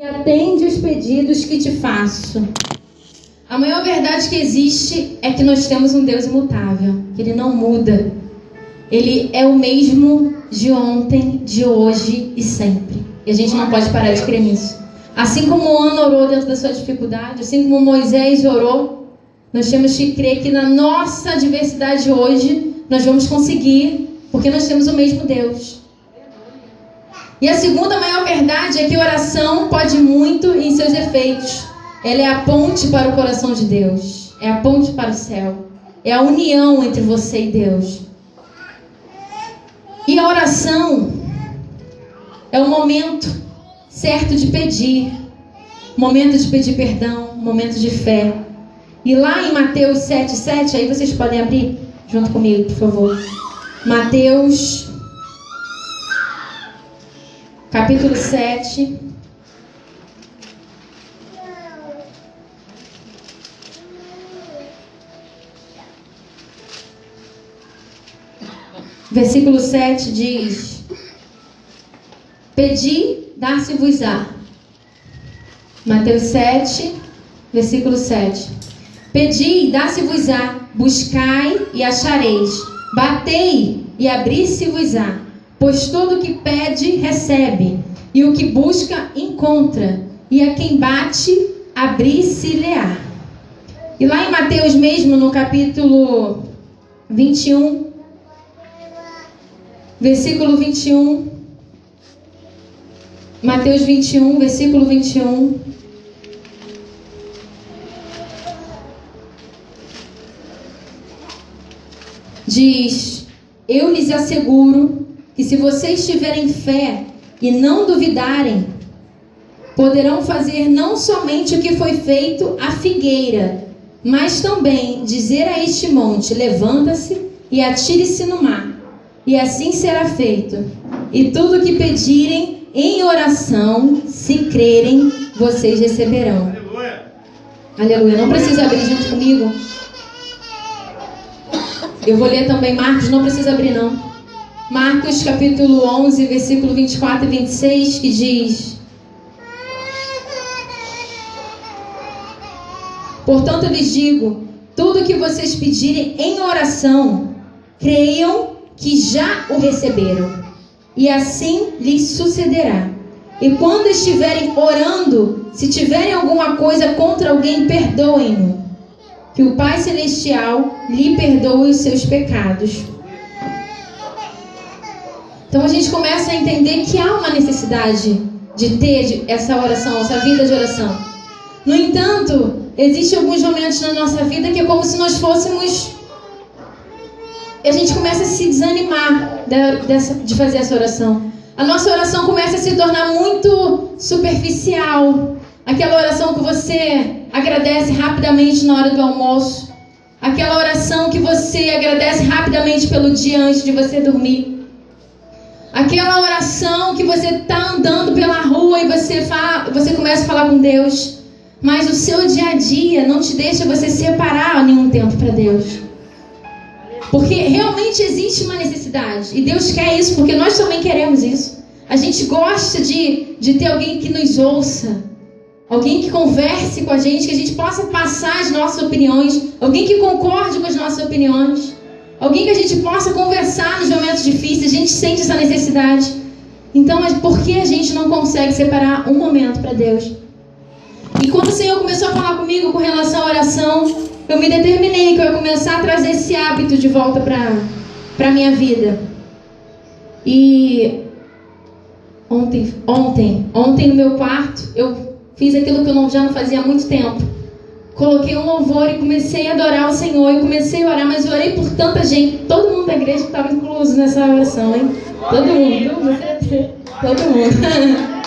e atende os pedidos que te faço. A maior verdade que existe é que nós temos um Deus imutável, que Ele não muda. Ele é o mesmo de ontem, de hoje e sempre. E a gente não pode parar de crer nisso. Assim como Ana orou dentro da sua dificuldade, assim como Moisés orou, nós temos que crer que na nossa adversidade hoje, nós vamos conseguir, porque nós temos o mesmo Deus. E a segunda maior verdade é que a oração pode muito em seus efeitos. Ela é a ponte para o coração de Deus. É a ponte para o céu. É a união entre você e Deus. E a oração é o momento certo de pedir. Momento de pedir perdão, momento de fé. E lá em Mateus 7:7, aí vocês podem abrir junto comigo, por favor. Mateus, capítulo 7. Versículo 7 diz: Pedi, dar-se-vos-á. Mateus 7, versículo 7. Pedi, dar-se-vos-á. Buscai e achareis. Batei e abrir-se-vos-á. Pois todo o que pede, recebe. E o que busca, encontra. E a quem bate, abrir-se-lhe-á. E lá em Mateus mesmo, no capítulo 21, versículo 21. Mateus 21, versículo 21. Diz: Eu lhes asseguro que se vocês tiverem fé e não duvidarem, poderão fazer não somente o que foi feito à figueira, mas também dizer a este monte: levanta-se e atire-se no mar, e assim será feito. E tudo o que pedirem em oração, se crerem, vocês receberão. Aleluia. Aleluia. Não precisa abrir junto comigo. Eu vou ler também Marcos, não precisa abrir não. Marcos capítulo 11, versículo 24 e 26, que diz: Portanto, eu lhes digo, tudo que vocês pedirem em oração, creiam que já o receberam, e assim lhes sucederá. E quando estiverem orando, se tiverem alguma coisa contra alguém, perdoem-no, que o Pai Celestial lhe perdoe os seus pecados. Então a gente começa a entender que há uma necessidade de ter essa oração, essa vida de oração. No entanto, existem alguns momentos na nossa vida que é como se nós fôssemos... A gente começa a se desanimar de fazer essa oração. A nossa oração começa a se tornar muito superficial. Aquela oração que você agradece rapidamente na hora do almoço. Aquela oração que você agradece rapidamente pelo dia antes de você dormir. Aquela oração que você está andando pela rua e você começa a falar com Deus. Mas o seu dia a dia não te deixa você separar nenhum tempo para Deus. Porque realmente existe uma necessidade. E Deus quer isso, porque nós também queremos isso. A gente gosta de ter alguém que nos ouça. Alguém que converse com a gente, que a gente possa passar as nossas opiniões. Alguém que concorde com as nossas opiniões. Alguém que a gente possa conversar nos momentos difíceis. A gente sente essa necessidade. Então, mas por que a gente não consegue separar um momento para Deus? E quando o Senhor começou a falar comigo com relação à oração, eu me determinei que eu ia começar a trazer esse hábito de volta para a minha vida. E ontem no meu quarto, eu fiz aquilo que eu já não fazia há muito tempo. Coloquei um louvor e comecei a adorar o Senhor. Eu comecei a orar, mas eu orei por tanta gente. Todo mundo da igreja estava incluso nessa oração, hein? Todo mundo. Todo mundo.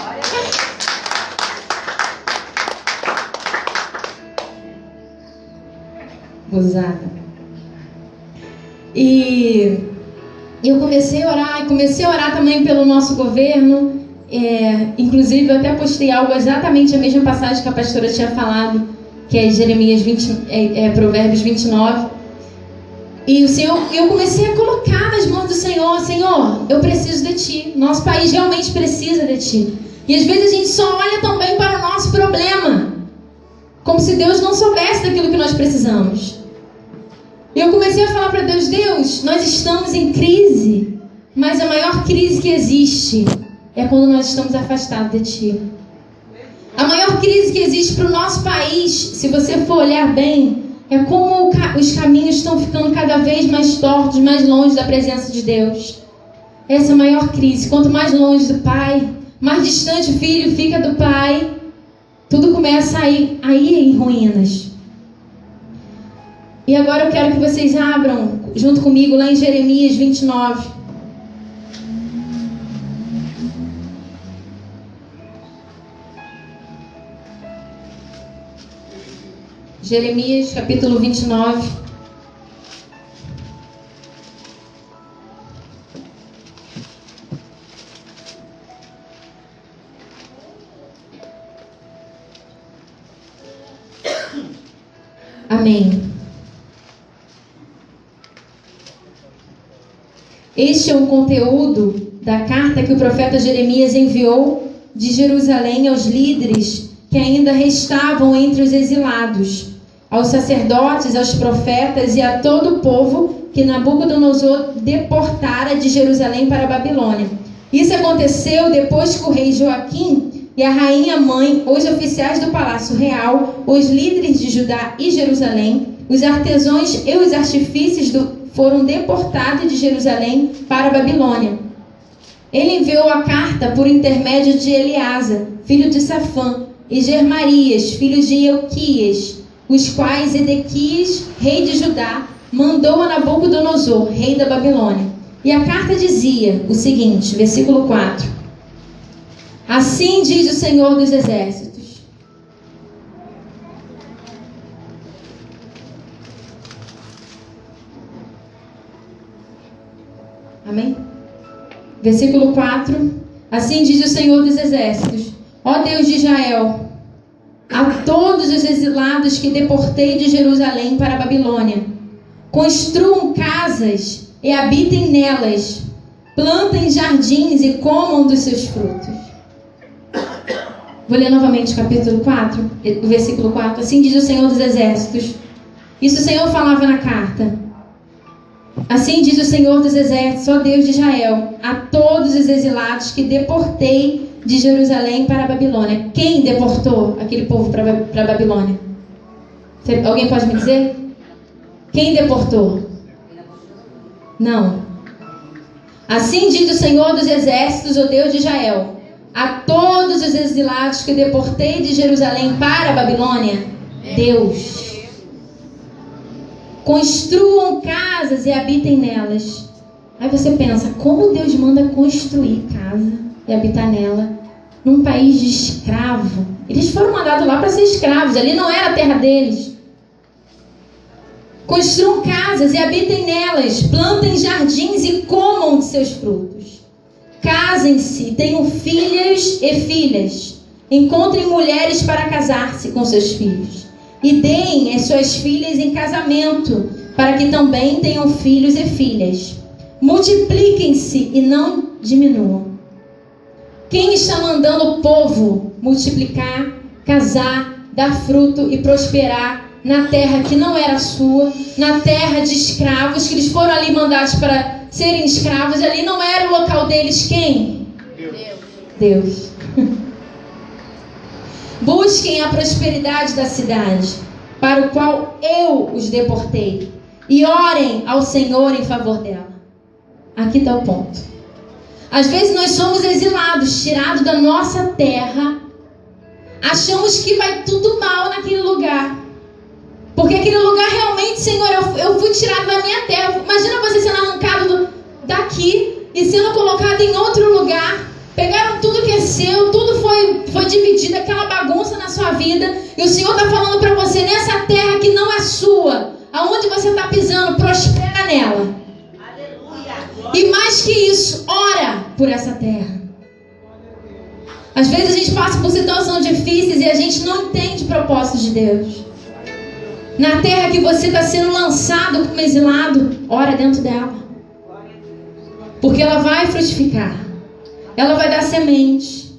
Gozada. E eu comecei a orar também pelo nosso governo. Inclusive eu até postei algo exatamente a mesma passagem que a pastora tinha falado, que é Jeremias 20, Provérbios 29. E o Senhor, eu comecei a colocar nas mãos do Senhor: Senhor, eu preciso de Ti. Nosso país realmente precisa de Ti. E às vezes a gente só olha também para Como se Deus não soubesse daquilo que nós precisamos. E eu comecei a falar para Deus: Deus, nós estamos em crise, mas a maior crise que existe é quando nós estamos afastados de Ti. A maior crise que existe para o nosso país, se você for olhar bem, é como os caminhos estão ficando cada vez mais tortos, mais longe da presença de Deus. Essa é a maior crise. Quanto mais longe do Pai, mais distante o filho fica do Pai, tudo começa a ir em ruínas. E agora eu quero que vocês abram junto comigo lá em Jeremias 29. Jeremias capítulo 29. Amém. Este é o conteúdo da carta que o profeta Jeremias enviou de Jerusalém aos líderes que ainda restavam entre os exilados, aos sacerdotes, aos profetas e a todo o povo que Nabucodonosor deportara de Jerusalém para a Babilônia. Isso aconteceu depois que o rei Joaquim e a rainha mãe, os oficiais do palácio real, os líderes de Judá e Jerusalém, os artesãos e os artífices foram deportados de Jerusalém para a Babilônia. Ele enviou a carta por intermédio de Eleasa, filho de Safã, e Germarias, filho de Euquias, os quais Edequias, rei de Judá, mandou a Nabucodonosor, rei da Babilônia. E a carta dizia o seguinte, versículo 4: Assim diz o Senhor dos Exércitos: Amém? Versículo 4: Assim diz o Senhor dos Exércitos: Ó Deus de Israel, a todos os exilados que deportei de Jerusalém para a Babilônia, construam casas e habitem nelas, plantem jardins e comam dos seus frutos. Vou ler novamente o capítulo 4, o versículo 4. Assim diz o Senhor dos Exércitos. Isso o Senhor falava na carta. Assim diz o Senhor dos Exércitos, ó Deus de Israel, a todos os exilados que deportei de Jerusalém para a Babilônia. Quem deportou aquele povo para a Babilônia? Alguém pode me dizer? Quem deportou? Não. Assim diz o Senhor dos Exércitos, ó Deus de Israel, a todos os exilados que deportei de Jerusalém para a Babilônia, Deus. Construam casas e habitem nelas. Aí você pensa, como Deus manda construir casa e habitar nela num país de escravo? Eles foram mandados lá para ser escravos, ali não era a terra deles. Construam casas e habitem nelas, plantem jardins e comam de seus frutos. Casem-se, tenham filhos e filhas, encontrem mulheres para casar-se com seus filhos, e deem as suas filhas em casamento, para que também tenham filhos e filhas. Multipliquem-se e não diminuam. Quem está mandando o povo multiplicar, casar, dar fruto e prosperar na terra que não era sua, na terra de escravos, que eles foram ali mandados para serem escravos, e ali não era o local deles? Quem? Deus. Busquem a prosperidade da cidade, para o qual eu os deportei, e orem ao Senhor em favor dela. Aqui está o ponto. Às vezes nós somos exilados, tirados da nossa terra, achamos que vai tudo mal naquele lugar, porque aquele lugar realmente, Senhor, eu fui tirado da minha terra. Imagina você sendo arrancado daqui e sendo colocado em outro lugar. Pegaram tudo que é seu, tudo foi dividido, aquela bagunça na sua vida, e o Senhor está falando para você, nessa terra que não é sua, aonde você está pisando, prospera nela. Aleluia. E mais que isso, ora por essa terra. Às vezes a gente passa por situações difíceis e a gente não entende o propósito de Deus. Na terra que você está sendo lançado como exilado, ora dentro dela, porque ela vai frutificar. Ela vai dar semente.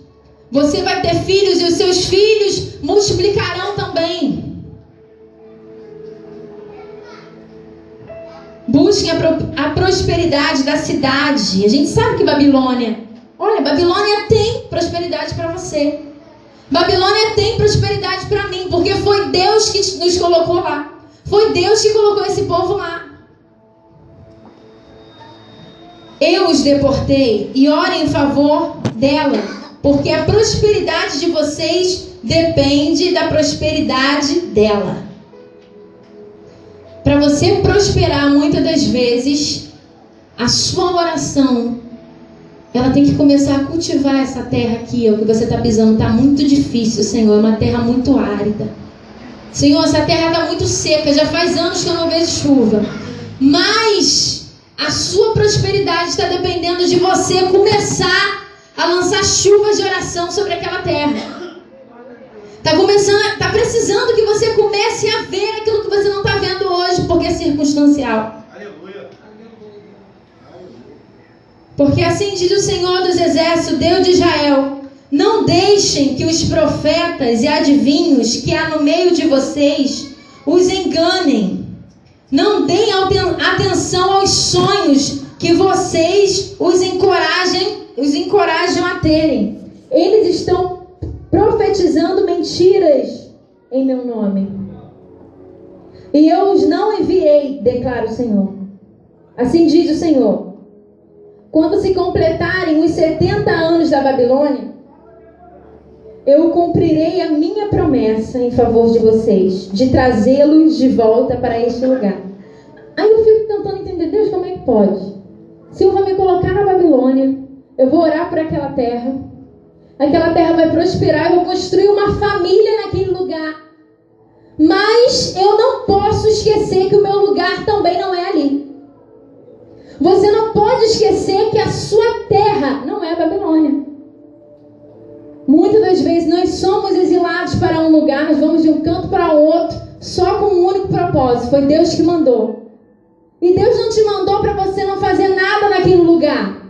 Você vai ter filhos e os seus filhos multiplicarão também. prosperidade da cidade. A gente sabe que Babilônia, olha, Babilônia tem prosperidade para você. Babilônia tem prosperidade para mim, porque foi Deus que nos colocou lá. Foi Deus que colocou esse povo lá. Eu os deportei e orem em favor dela, porque a prosperidade de vocês depende da prosperidade dela. Para você prosperar, muitas das vezes, a sua oração, ela tem que começar a cultivar essa terra aqui, ó, que você está pisando. Está muito difícil, Senhor, é uma terra muito árida. Senhor, essa terra está muito seca, já faz anos que eu não vejo chuva. Mas a sua prosperidade está dependendo de você começar a lançar chuvas de oração sobre aquela terra. Está precisando que você comece a ver aquilo que você não está vendo hoje, porque é circunstancial. Aleluia. Porque assim diz o Senhor dos Exércitos, Deus de Israel: não deixem que os profetas e adivinhos que há no meio de vocês os enganem. Não deem atenção aos sonhos que vocês os encorajam a terem. Eles estão profetizando mentiras em meu nome. E eu os não enviei, declara o Senhor. Assim diz o Senhor: quando se completarem os 70 anos da Babilônia, eu cumprirei a minha promessa em favor de vocês, de trazê-los de volta para este lugar. Aí eu fico tentando entender, Deus, como é que pode? O Senhor vai me colocar na Babilônia, eu vou orar por aquela terra vai prosperar, eu vou construir uma família naquele lugar. Mas eu não posso esquecer que o meu lugar também não é ali. Você não pode esquecer que a sua terra não é a Babilônia. Muitas das vezes nós somos exilados para um lugar, nós vamos de um canto para o outro, só com um único propósito: foi Deus que mandou. E Deus não te mandou para você não fazer nada naquele lugar.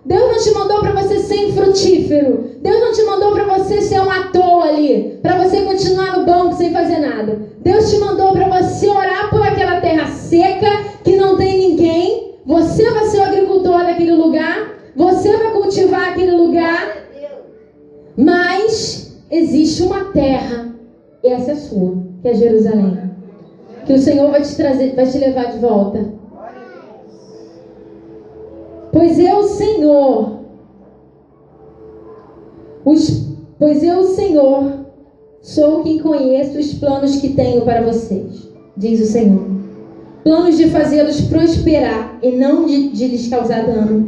Deus não te mandou para você ser infrutífero. Deus não te mandou para você ser um à toa ali, para você continuar no banco sem fazer nada. Deus te mandou para você orar por aquela terra seca, que não tem ninguém. Você vai ser o agricultor daquele lugar, você vai cultivar aquele lugar. Mas existe uma terra, e essa é sua, que é Jerusalém, que o Senhor vai te trazer, vai te levar de volta. Pois eu, o Senhor, sou quem conheço os planos que tenho para vocês, diz o Senhor. Planos de fazê-los prosperar e não de lhes causar dano.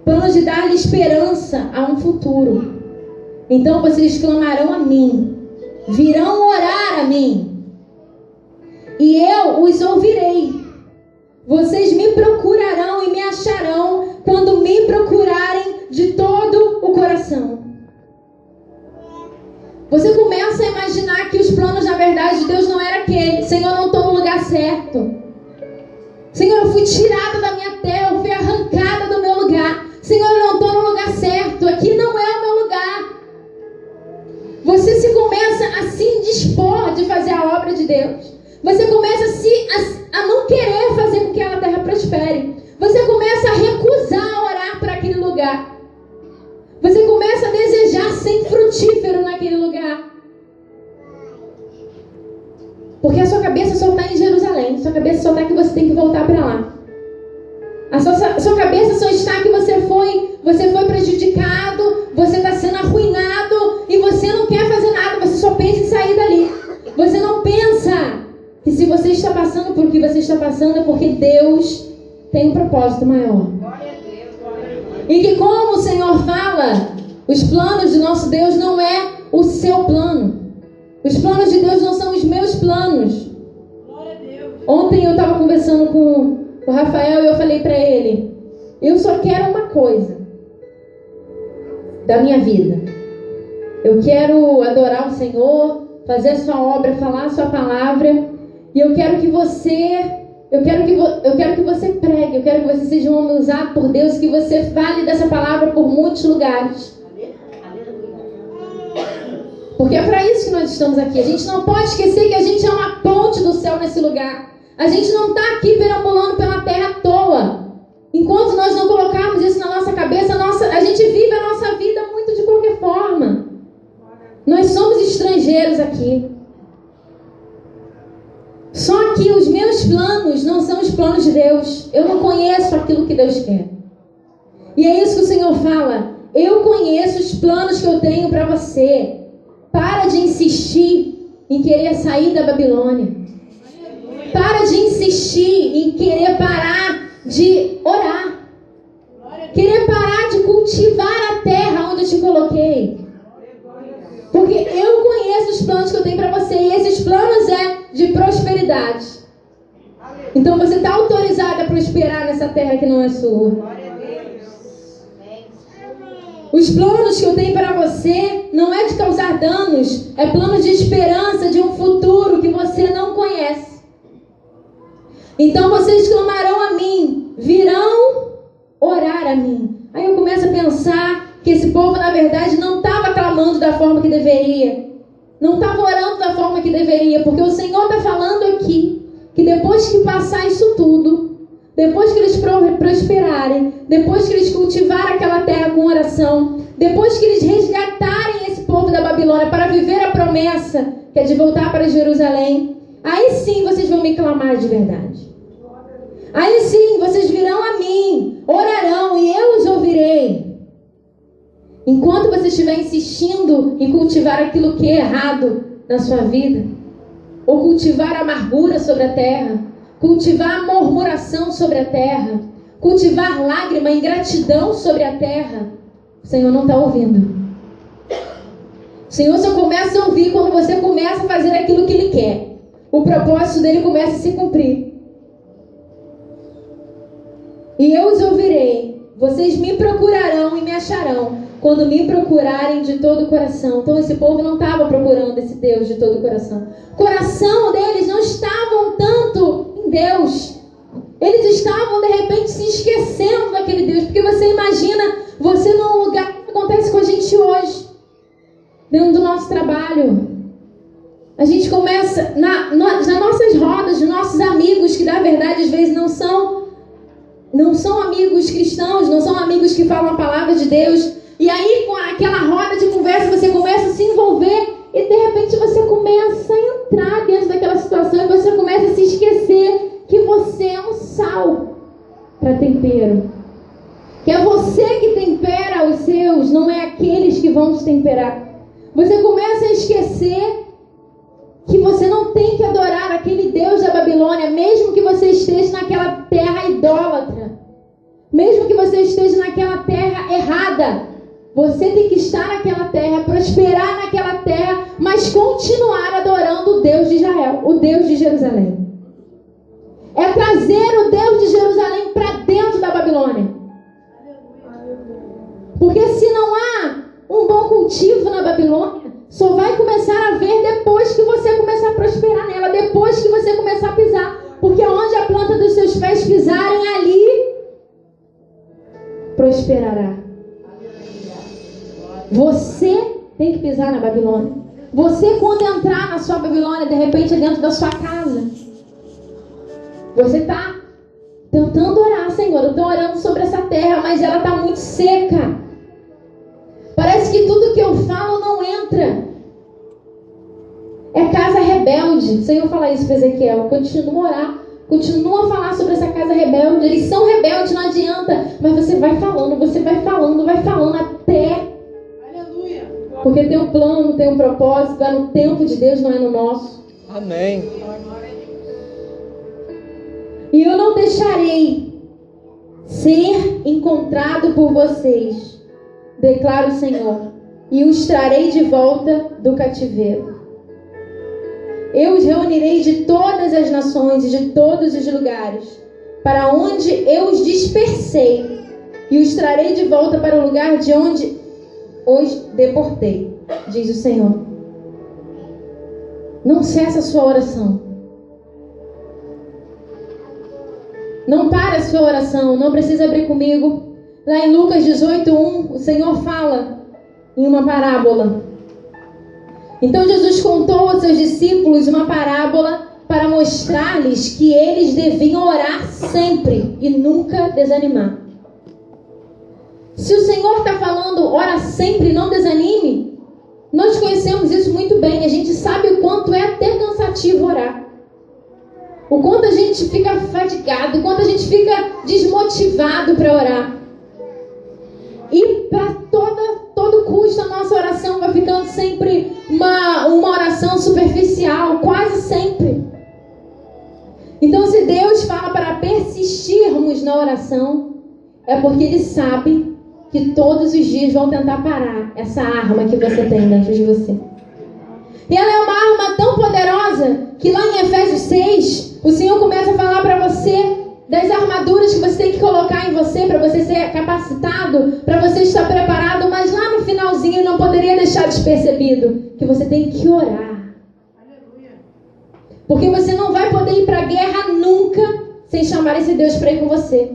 Planos de dar-lhes esperança a um futuro. Então vocês clamarão a mim, virão orar a mim, e eu os ouvirei. Vocês me procurarão e me acharão quando me procurarem de todo o coração. Você começa a imaginar que os planos, na verdade, de Deus não era aquele. Senhor, eu não estou no lugar certo. Senhor, eu fui tirada da minha terra, eu fui arrancada do meu lugar. Senhor, eu não estou no lugar certo. Aqui não é o meu lugar. Você se começa a se indispor de fazer a obra de Deus. Você começa a não querer fazer com que aquela terra prospere. Você começa a recusar orar para aquele lugar. Você começa a desejar ser infrutífero naquele lugar. Porque a sua cabeça só está em Jerusalém. Sua cabeça só está que você tem que voltar para lá. A sua cabeça só está que você foi prejudicado, você está sendo arruinado e você não quer fazer nada, você só pensa em sair dali. Você não pensa que se você está passando por o que você está passando é porque Deus tem um propósito maior. E que, como o Senhor fala, os planos do nosso Deus não é o seu plano. Os planos de Deus não são os meus planos. Ontem eu estava conversando com o Rafael e eu falei para ele: eu só quero uma coisa da minha vida. Eu quero adorar o Senhor, fazer a sua obra, falar a sua palavra. E eu quero que você pregue, eu quero que você seja um homem usado por Deus, que você fale dessa palavra por muitos lugares. Porque é para isso que nós estamos aqui. A gente não pode esquecer que a gente é uma ponte do céu nesse lugar. A gente não está aqui perambulando pela terra toda. boa. Enquanto nós não colocarmos isso na nossa cabeça, a gente vive a nossa vida muito de qualquer forma. Nós somos estrangeiros aqui. Só que os meus planos não são os planos de Deus. Eu não conheço aquilo que Deus quer. E é isso que o Senhor fala. Eu conheço os planos que eu tenho para você. Para de insistir em querer sair da Babilônia. Para de insistir em querer parar de orar. Querer parar de cultivar a terra onde eu te coloquei. Porque eu conheço os planos que eu tenho para você. E esses planos é de prosperidade. Então você está autorizado a prosperar nessa terra que não é sua. Os planos que eu tenho para você não é de causar danos. É planos de esperança, de um futuro que você não conhece. Então vocês clamarão a mim, virão orar a mim. Aí eu começo a pensar que esse povo, na verdade, não estava clamando da forma que deveria. Não estava orando da forma que deveria. Porque o Senhor está falando aqui que depois que passar isso tudo, depois que eles prosperarem, depois que eles cultivarem aquela terra com oração, depois que eles resgatarem esse povo da Babilônia para viver a promessa, que é de voltar para Jerusalém, aí sim vocês vão me clamar de verdade. Aí sim vocês virão a mim, orarão e eu os ouvirei. Enquanto você estiver insistindo em cultivar aquilo que é errado na sua vida, ou cultivar amargura sobre a terra, cultivar murmuração sobre a terra, cultivar lágrima, ingratidão sobre a terra, o Senhor não está ouvindo. O Senhor só começa a ouvir quando você começa a fazer aquilo que Ele quer. O propósito dele começa a se cumprir. E eu os ouvirei. Vocês me procurarão e me acharão quando me procurarem de todo o coração. Então esse povo não estava procurando esse Deus de todo o coração. O coração deles não estavam tanto em Deus. Eles estavam de repente se esquecendo daquele Deus. Porque você imagina você num lugar que acontece com a gente hoje, dentro do nosso trabalho. A gente começa nas nossas rodas, de nossos amigos, que na verdade às vezes não são amigos cristãos, não são amigos que falam a palavra de Deus. E aí com aquela roda de conversa você começa a se envolver e de repente você começa a entrar dentro daquela situação e você começa a se esquecer que você é um sal para tempero. Que é você que tempera os seus, não é aqueles que vão te temperar. Você começa a esquecer que você não tem que adorar aquele Deus da Babilônia, mesmo que você esteja naquela terra idólatra, mesmo que você esteja naquela terra errada. Você tem que estar naquela terra, prosperar naquela terra, mas continuar adorando o Deus de Israel, o Deus de Jerusalém. É trazer o Deus de Jerusalém para dentro da Babilônia. Porque se não há um bom cultivo na Babilônia, só vai começar a ver depois que você começar a prosperar nela, depois que você começar a pisar. Porque onde a planta dos seus pés pisarem, ali prosperará. Você tem que pisar na Babilônia. Você, quando entrar na sua Babilônia, de repente é dentro da sua casa. Você está tentando orar, Senhor. Eu estou orando sobre essa terra, mas ela está muito seca. Parece que tudo que eu falo não entra. É casa rebelde. O Senhor fala isso para Ezequiel. Continua a orar. Continua a falar sobre essa casa rebelde. Eles são rebeldes, não adianta. Mas você vai falando até. Aleluia. Porque tem um plano, tem um propósito. É no tempo de Deus, não é no nosso. Amém. E eu não deixarei ser encontrado por vocês, declara o Senhor, e os trarei de volta do cativeiro. Eu os reunirei de todas as nações e de todos os lugares, para onde eu os dispersei, e os trarei de volta para o lugar de onde os deportei, diz o Senhor. Não cessa a sua oração. Não para a sua oração, não precisa abrir comigo. Lá em Lucas 18:1, o Senhor fala em uma parábola. Então Jesus contou aos seus discípulos uma parábola para mostrar-lhes que eles deviam orar sempre e nunca desanimar. Se o Senhor está falando, ora sempre e não desanime, nós conhecemos isso muito bem. A gente sabe o quanto é até cansativo orar. O quanto a gente fica fadigado, o quanto a gente fica desmotivado para orar. E para todo custo a nossa oração vai ficando sempre uma oração superficial, quase sempre. Então, se Deus fala para persistirmos na oração, é porque Ele sabe que todos os dias vão tentar parar essa arma que você tem dentro de você. E ela é uma arma tão poderosa que lá em Efésios 6, o Senhor começa a falar para você das armaduras que você tem que colocar em você para você ser capacitado, para você estar preparado, mas lá no finalzinho não poderia deixar despercebido que você tem que orar. Porque você não vai poder ir para a guerra nunca sem chamar esse Deus para ir com você.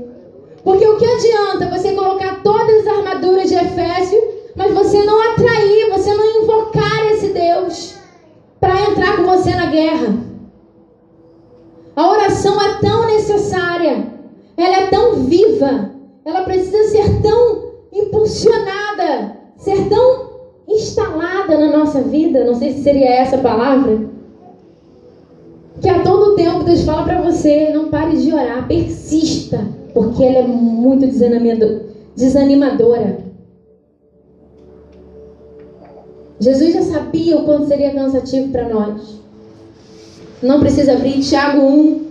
Porque o que adianta você colocar todas as armaduras de Efésio, mas você não atrair, você não invocar esse Deus para entrar com você na guerra? A oração é tão necessária, ela é tão viva, ela precisa ser tão impulsionada, ser tão instalada na nossa vida, não sei se seria essa a palavra, que a todo tempo Deus fala para você, não pare de orar, persista, porque ela é muito desanimadora. Jesus já sabia o quanto seria cansativo para nós. Não precisa abrir. Tiago 1,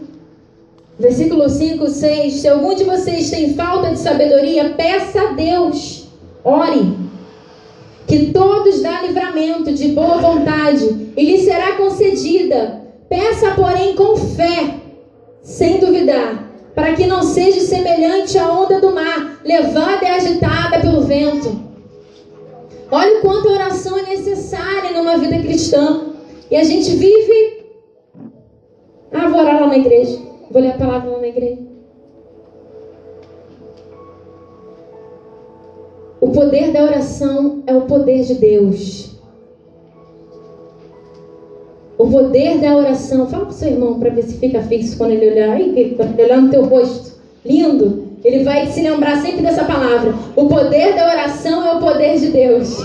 versículo 5, 6. Se algum de vocês tem falta de sabedoria, peça a Deus. Ore. Que todos dá livramento de boa vontade e lhe será concedida. Peça, porém, com fé, sem duvidar, para que não seja semelhante à onda do mar, levada e agitada pelo vento. Olha o quanto a oração é necessária numa vida cristã. E a gente vive... vou orar lá na igreja. Vou ler a palavra lá na igreja. O poder da oração é o poder de Deus. O poder da oração. Fala pro seu irmão para ver se fica fixo quando ele olhar. Quando ele olhar no teu rosto. Lindo. Ele vai se lembrar sempre dessa palavra. O poder da oração é o poder de Deus.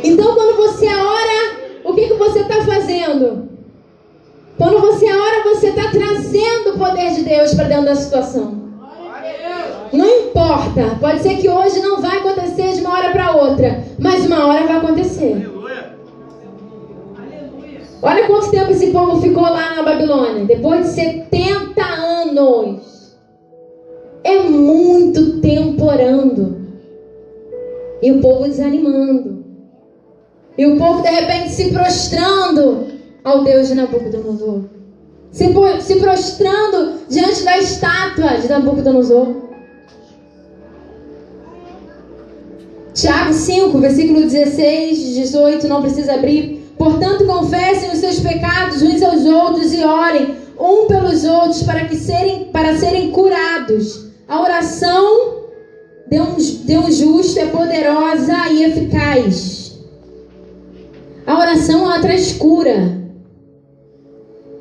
Então, quando você ora, o que você está fazendo? Quando você ora, você está trazendo o poder de Deus para dentro da situação. Não importa. Pode ser que hoje não vai acontecer de uma hora para outra, mas uma hora vai acontecer. Olha quanto tempo esse povo ficou lá na Babilônia. Depois de 70 anos. É muito tempo orando. E o povo desanimando. E o povo de repente se prostrando ao Deus de Nabucodonosor. Se prostrando diante da estátua de Nabucodonosor. Tiago 5, versículo 16, 18, não precisa abrir. Portanto, confessem os seus pecados uns aos outros e orem um pelos outros para serem curados. A oração de um justo é poderosa e eficaz. A oração, ela traz cura.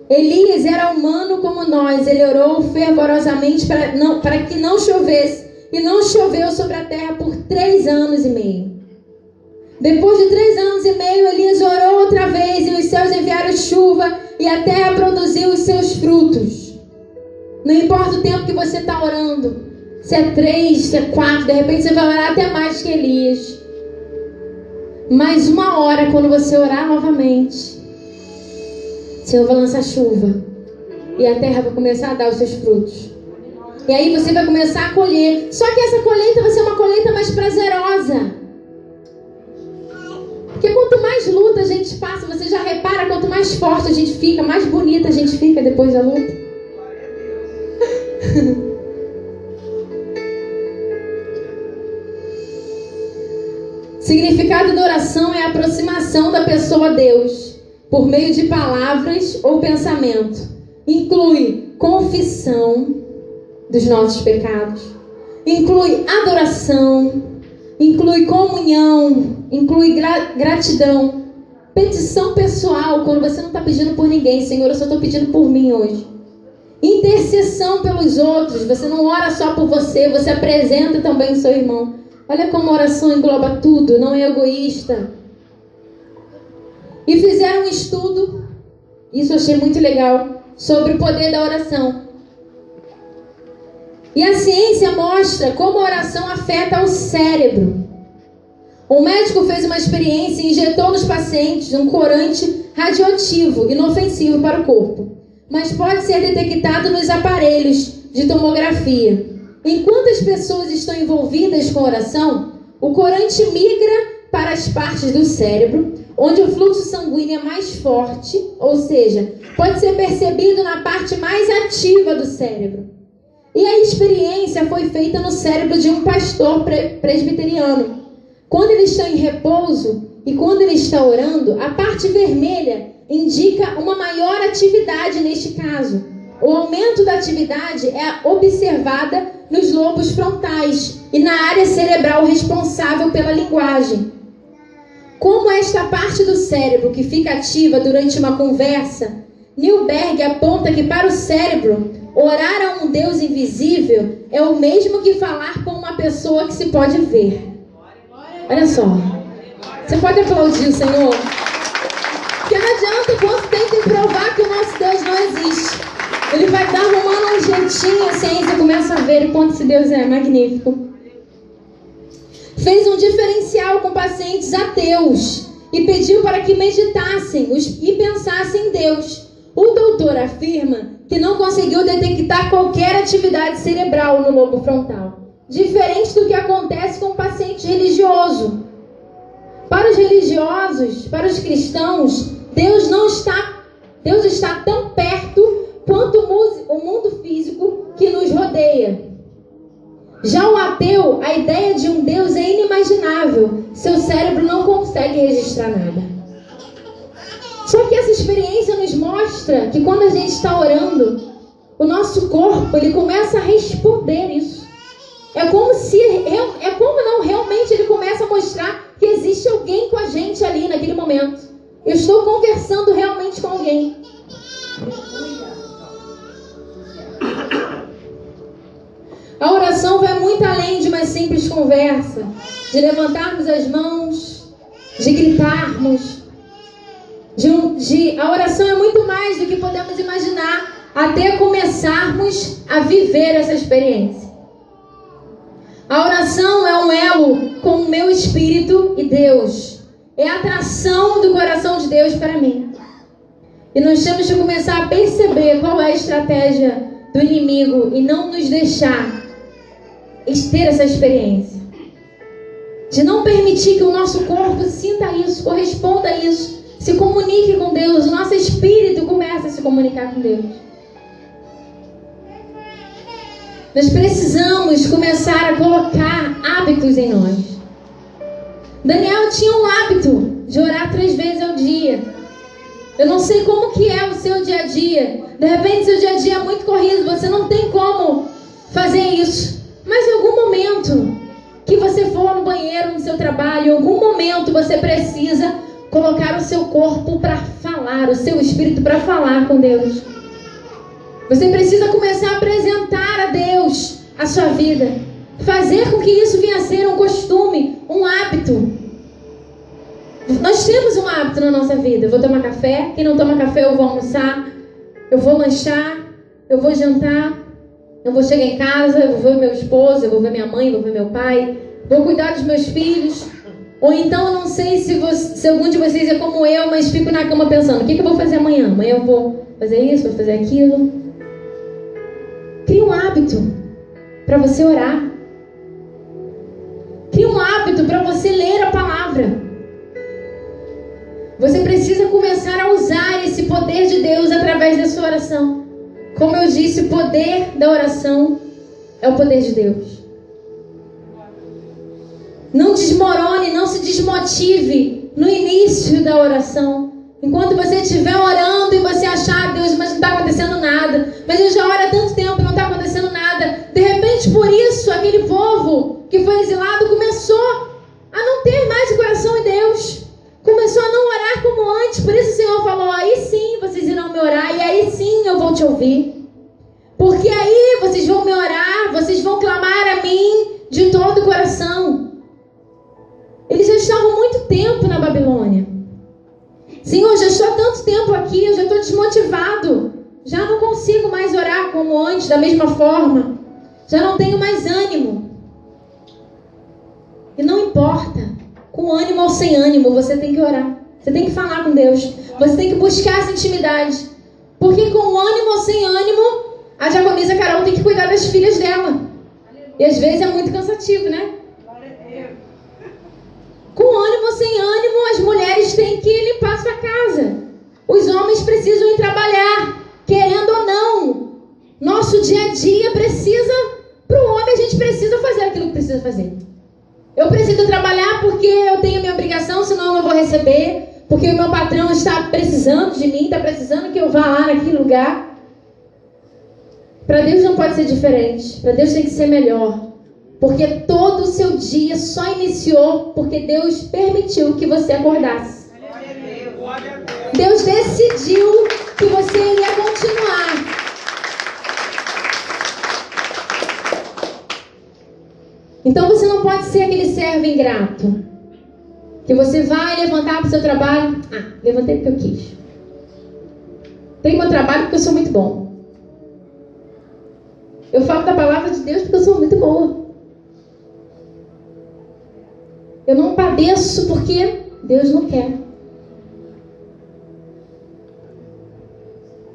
Elias era humano como nós. Ele orou fervorosamente para que não chovesse. E não choveu sobre a terra por 3 anos e meio. Depois de 3 anos e meio, Elias orou outra vez, e os céus enviaram chuva, e a terra produziu os seus frutos. Não importa o tempo que você está orando, se é 3, se é 4, de repente você vai orar até mais que Elias. Mas uma hora, quando você orar novamente, o Senhor vai lançar chuva, e a terra vai começar a dar os seus frutos. E aí você vai começar a colher. Só que essa colheita vai ser uma colheita mais prazerosa. Porque quanto mais luta a gente passa, você já repara, quanto mais forte a gente fica, mais bonita a gente fica depois da luta. Significado da oração é a aproximação da pessoa a Deus por meio de palavras ou pensamento. Inclui confissão dos nossos pecados, inclui adoração, inclui comunhão, inclui gratidão, petição pessoal, quando você não está pedindo por ninguém. Senhor, eu só estou pedindo por mim hoje. Intercessão pelos outros. Você não ora só por você, você apresenta também o seu irmão. Olha como a oração engloba tudo, não é egoísta. E fizeram um estudo, isso eu achei muito legal, sobre o poder da oração. E a ciência mostra como a oração afeta o cérebro. Um médico fez uma experiência e injetou nos pacientes um corante radioativo, inofensivo para o corpo, mas pode ser detectado nos aparelhos de tomografia. Enquanto as pessoas estão envolvidas com a oração, o corante migra para as partes do cérebro, onde o fluxo sanguíneo é mais forte, ou seja, pode ser percebido na parte mais ativa do cérebro. E a experiência foi feita no cérebro de um pastor presbiteriano. Quando ele está em repouso e quando ele está orando, a parte vermelha indica uma maior atividade neste caso. O aumento da atividade é observada nos lobos frontais e na área cerebral responsável pela linguagem. Como esta parte do cérebro que fica ativa durante uma conversa, Newberg aponta que para o cérebro, orar a um Deus invisível é o mesmo que falar com uma pessoa que se pode ver. Olha só, você pode aplaudir o Senhor? Porque não adianta quanto tentem provar que o nosso Deus não existe. Ele vai dar arrumando um jeitinho, a ciência começa a ver o quanto esse Deus é magnífico. Fez um diferencial com pacientes ateus e pediu para que meditassem e pensassem em Deus. O doutor afirma que não conseguiu detectar qualquer atividade cerebral no lobo frontal, diferente do que acontece com o paciente religioso. Para os religiosos, para os cristãos, Deus está tão perto quanto o mundo físico que nos rodeia. Já o ateu, a ideia de um Deus é inimaginável. Seu cérebro não consegue registrar nada. Só que essa experiência nos mostra que quando a gente está orando, o nosso corpo ele começa a responder isso. É como não realmente ele começa a mostrar que existe alguém com a gente ali naquele momento. Eu estou conversando realmente com alguém. A oração vai muito além de uma simples conversa, de levantarmos as mãos, de gritarmos. A oração é muito mais do que podemos imaginar até começarmos a viver essa experiência. A oração é um elo com o meu espírito e Deus. É a atração do coração de Deus para mim. E nós temos que começar a perceber qual é a estratégia do inimigo e não nos deixar ter essa experiência. De não permitir que o nosso corpo sinta isso, corresponda a isso, se comunique com Deus. O nosso espírito começa a se comunicar com Deus. Nós precisamos começar a colocar hábitos em nós. Daniel tinha um hábito de orar 3 vezes ao dia. Eu não sei como que é o seu dia a dia. De repente seu dia a dia é muito corrido, você não tem como fazer isso. Mas em algum momento que você for no banheiro, no seu trabalho, em algum momento você precisa colocar o seu corpo para falar, o seu espírito para falar com Deus. Você precisa começar a apresentar a Deus a sua vida. Fazer com que isso venha a ser um costume, um hábito. Nós temos um hábito na nossa vida. Eu vou tomar café. Quem não toma café, eu vou almoçar. Eu vou lanchar. Eu vou jantar. Eu vou chegar em casa. Eu vou ver meu esposo. Eu vou ver minha mãe. Eu vou ver meu pai. Vou cuidar dos meus filhos. Ou então, eu não sei se algum de vocês é como eu, mas fico na cama pensando, o que eu vou fazer amanhã? Amanhã eu vou fazer isso, vou fazer aquilo. Crie um hábito para você orar. Crie um hábito para você ler a palavra. Você precisa começar a usar esse poder de Deus através da sua oração. Como eu disse, o poder da oração é o poder de Deus. Não desmorone, não se desmotive no início da oração. Enquanto você estiver orando e você achar, Deus, mas não está acontecendo nada. Mas eu já oro há tanto tempo e não está acontecendo nada. De repente, por isso, aquele povo que foi exilado começou a não ter mais o coração em Deus. Começou a não orar como te ouvir. Porque aí vocês vão me orar, vocês vão clamar a mim de todo o coração. Eles já estavam muito tempo na Babilônia. Senhor, já estou há tanto tempo aqui, eu já estou desmotivado. Já não consigo mais orar como antes, da mesma forma. Já não tenho mais ânimo. E não importa, com ânimo ou sem ânimo, você tem que orar. Você tem que falar com Deus. Você tem que buscar essa intimidade. Porque com ânimo ou sem ânimo, a diaconisa Carol tem que cuidar das filhas dela. E às vezes é muito cansativo, né? Com ânimo ou sem ânimo, as mulheres têm que limpar sua casa. Os homens precisam ir trabalhar, querendo ou não. Nosso dia a dia precisa, para o homem a gente precisa fazer aquilo que precisa fazer. Eu preciso trabalhar porque eu tenho minha obrigação, senão eu não vou receber. Porque o meu patrão está precisando de mim, está precisando que eu vá lá naquele lugar. Para Deus não pode ser diferente. Para Deus tem que ser melhor. Porque todo o seu dia só iniciou porque Deus permitiu que você acordasse. Deus decidiu que você iria continuar. Então você não pode ser aquele servo ingrato. Que você vai levantar para o seu trabalho. Levantei porque eu quis. Tenho meu trabalho porque eu sou muito bom. Eu falo da palavra de Deus porque eu sou muito boa. Eu não padeço porque Deus não quer.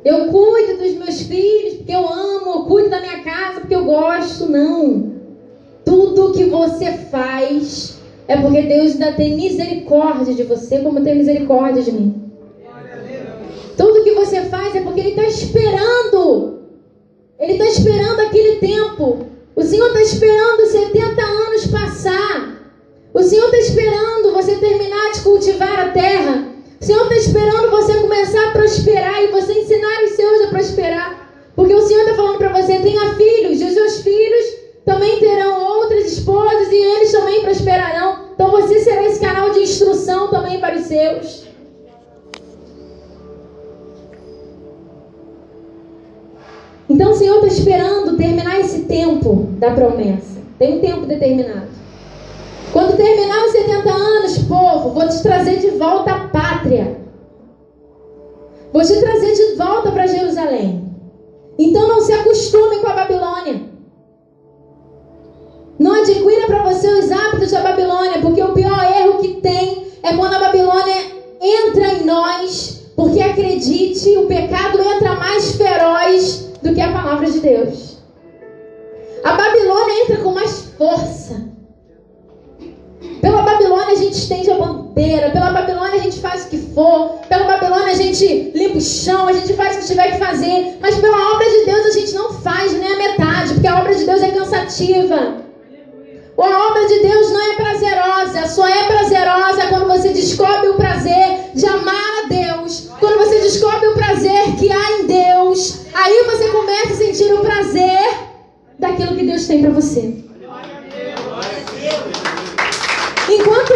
Eu cuido dos meus filhos porque eu amo. Eu cuido da minha casa porque eu gosto. Não. Tudo que você faz é porque Deus ainda tem misericórdia de você, como tem misericórdia de mim. Tudo que você faz é porque Ele está esperando. Ele está esperando aquele tempo. O Senhor está esperando 70 anos passar. O Senhor está esperando você terminar de cultivar a terra. O Senhor está esperando você começar a prosperar e você ensinar os seus a prosperar. Porque o Senhor está falando para você, tenha filhos, e os seus filhos também terão outras esposas e eles também prosperarão. Então você será esse canal de instrução também para os seus. Então o Senhor está esperando terminar esse tempo da promessa. Tem um tempo determinado. Quando terminar os 70 anos, povo, vou te trazer de volta à pátria. Vou te trazer de volta para Jerusalém. Então não se acostume com a Babilônia. Não adquira para você os hábitos da Babilônia, porque o pior erro que tem é quando a Babilônia entra em nós, porque acredite, o pecado entra mais feroz do que a palavra de Deus. A Babilônia entra com mais força. Pela Babilônia a gente estende a bandeira, pela Babilônia a gente faz o que for, pela Babilônia a gente limpa o chão, a gente faz o que tiver que fazer, mas pela obra de Deus a gente não faz nem a metade, porque a obra de Deus é cansativa. A obra de Deus não é prazerosa, só é prazerosa quando você descobre o prazer de amar a Deus. Quando você descobre o prazer que há em Deus, aí você começa a sentir o prazer daquilo que Deus tem para você. Enquanto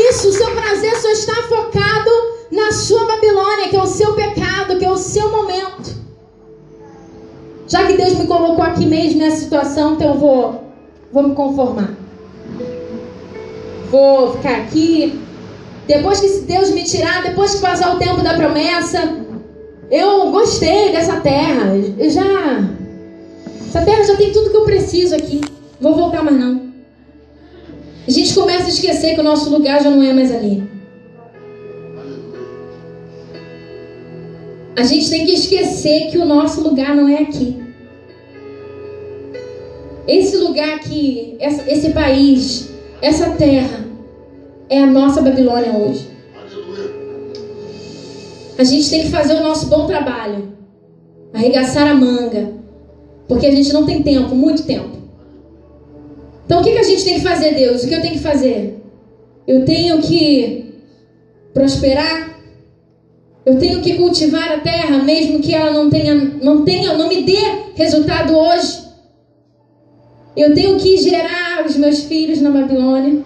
isso, o seu prazer só está focado na sua Babilônia, que é o seu pecado, que é o seu momento. Já que Deus me colocou aqui mesmo nessa situação, então eu vou me conformar. Vou ficar aqui. Depois que Deus me tirar, depois que passar o tempo da promessa, eu gostei dessa terra. Essa terra já tem tudo que eu preciso aqui. Vou voltar mais não. A gente começa a esquecer que o nosso lugar já não é mais ali. A gente tem que esquecer que o nosso lugar não é aqui. Esse lugar aqui, esse país, essa terra, é a nossa Babilônia hoje. A gente tem que fazer o nosso bom trabalho. Arregaçar a manga. Porque a gente não tem tempo, muito tempo. Então o que a gente tem que fazer, Deus? O que eu tenho que fazer? Eu tenho que prosperar. Eu tenho que cultivar a terra, mesmo que ela não me dê resultado hoje. Eu tenho que gerar os meus filhos na Babilônia.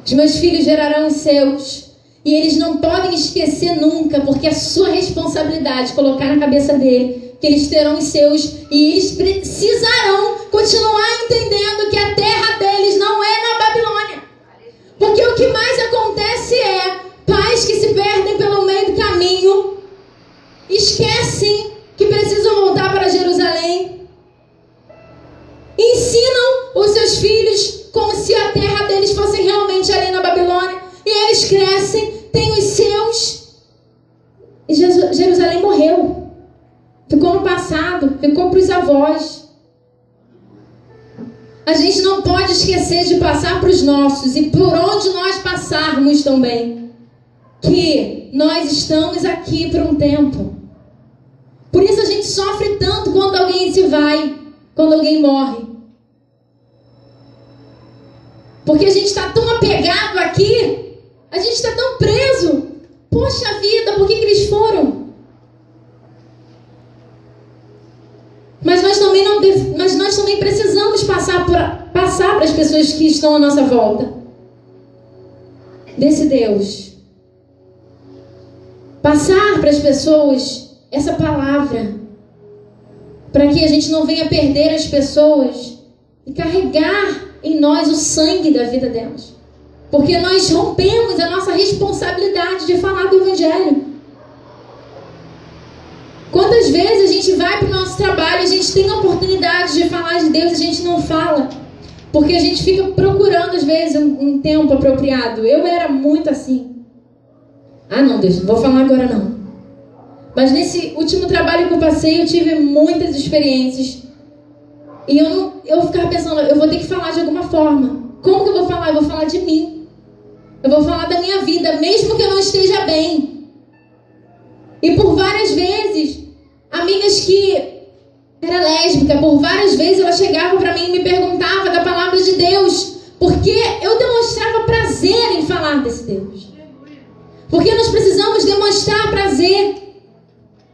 Os meus filhos gerarão os seus. E eles não podem esquecer nunca, porque é sua responsabilidade colocar na cabeça dele que eles terão os seus, e eles precisarão continuar entendendo que a terra deles não é na Babilônia. Porque o que mais acontece é pais que se perdem pelo meio do caminho, esquecem que precisam voltar para Jerusalém, ensinam os seus filhos como se a terra deles fosse realmente ali na Babilônia, e eles crescem, têm os seus, e Jerusalém morreu. Ficou no passado, ficou para os avós. A gente não pode esquecer de passar para os nossos, e por onde nós passarmos também, que nós estamos aqui por um tempo. Por isso a gente sofre tanto quando alguém se vai, quando alguém morre. Porque a gente está tão apegado aqui, a gente está tão preso. Poxa vida, por que eles foram? Mas nós também precisamos passar para as pessoas que estão à nossa volta desse Deus. Passar para as pessoas essa palavra, para que a gente não venha perder as pessoas e carregar em nós o sangue da vida delas. Porque nós rompemos a nossa responsabilidade de falar do Evangelho. Quantas vezes a gente vai para o nosso trabalho, a gente tem a oportunidade de falar de Deus, a gente não fala, porque a gente fica procurando às vezes um tempo apropriado. Eu era muito assim. Ah não, Deus, não vou falar agora não. Mas nesse último trabalho que eu passei, eu tive muitas experiências, e eu ficava pensando, eu vou ter que falar de alguma forma. Como que eu vou falar? Eu vou falar de mim. Eu vou falar da minha vida, mesmo que eu não esteja bem. E por várias vezes, amigas que era lésbica, por várias vezes ela chegava para mim e me perguntava da palavra de Deus, porque eu demonstrava prazer em falar desse Deus. Porque nós precisamos demonstrar prazer,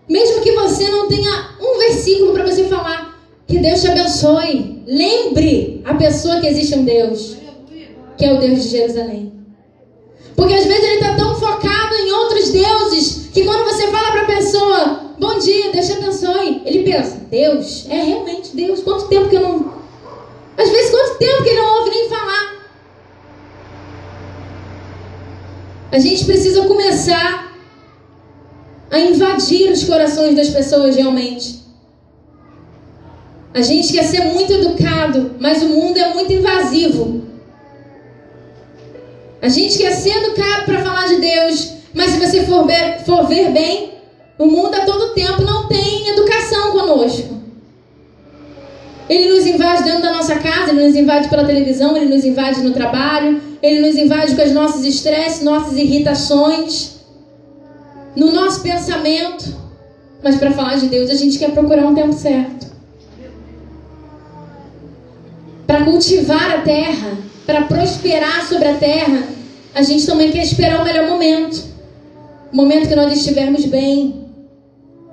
mesmo que você não tenha um versículo para você falar. Que Deus te abençoe. Lembre a pessoa que existe um Deus, que é o Deus de Jerusalém. Porque às vezes ele está tão focado em outros deuses, que quando você fala para a pessoa, bom dia, Deus te abençoe, ele pensa, Deus? É realmente Deus? Quanto tempo que eu não... Às vezes, quanto tempo que ele não ouve nem falar? A gente precisa começar a invadir os corações das pessoas realmente. A gente quer ser muito educado, mas o mundo é muito invasivo. A gente quer ser educado para falar de Deus, mas se você for ver bem, o mundo a todo tempo não tem educação conosco. Ele nos invade dentro da nossa casa, ele nos invade pela televisão, ele nos invade no trabalho, ele nos invade com os nossos estresses, nossas irritações, no nosso pensamento. Mas para falar de Deus, a gente quer procurar um tempo certo. Para cultivar a terra, para prosperar sobre a terra, a gente também quer esperar o melhor momento. O momento que nós estivermos bem.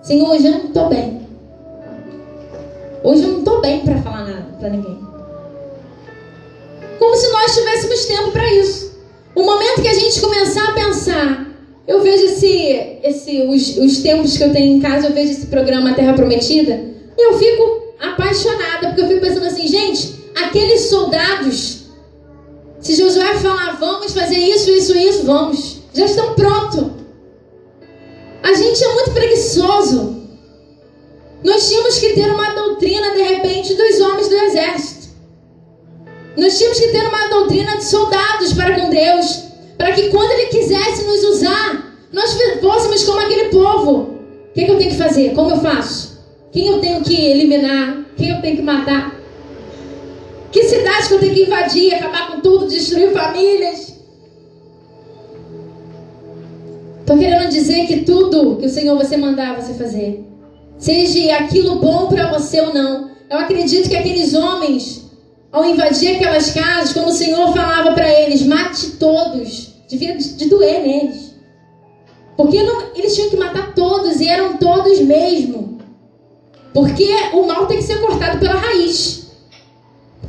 Senhor, hoje eu não estou bem. Hoje eu não estou bem para falar nada para ninguém. Como se nós tivéssemos tempo para isso. O momento que a gente começar a pensar, eu vejo os tempos que eu tenho em casa, eu vejo esse programa Terra Prometida, e eu fico apaixonada, porque eu fico pensando assim, gente, aqueles soldados, se Josué falar, vamos fazer isso, vamos, já estão prontos. A gente é muito preguiçoso. Nós tínhamos que ter uma doutrina, de repente, dos homens do exército. Nós tínhamos que ter uma doutrina de soldados para com Deus, para que quando Ele quisesse nos usar, nós fôssemos como aquele povo. O que eu tenho que fazer? Como eu faço? Quem eu tenho que eliminar? Quem eu tenho que matar? Que cidade que eu tenho que invadir, acabar com tudo, destruir famílias? Estou querendo dizer que tudo que o Senhor você mandar você fazer, seja aquilo bom para você ou não. Eu acredito que aqueles homens, ao invadir aquelas casas, quando o Senhor falava para eles, mate todos, devia de doer neles. Porque eles tinham que matar todos, e eram todos mesmo. Porque o mal tem que ser cortado pela raiz.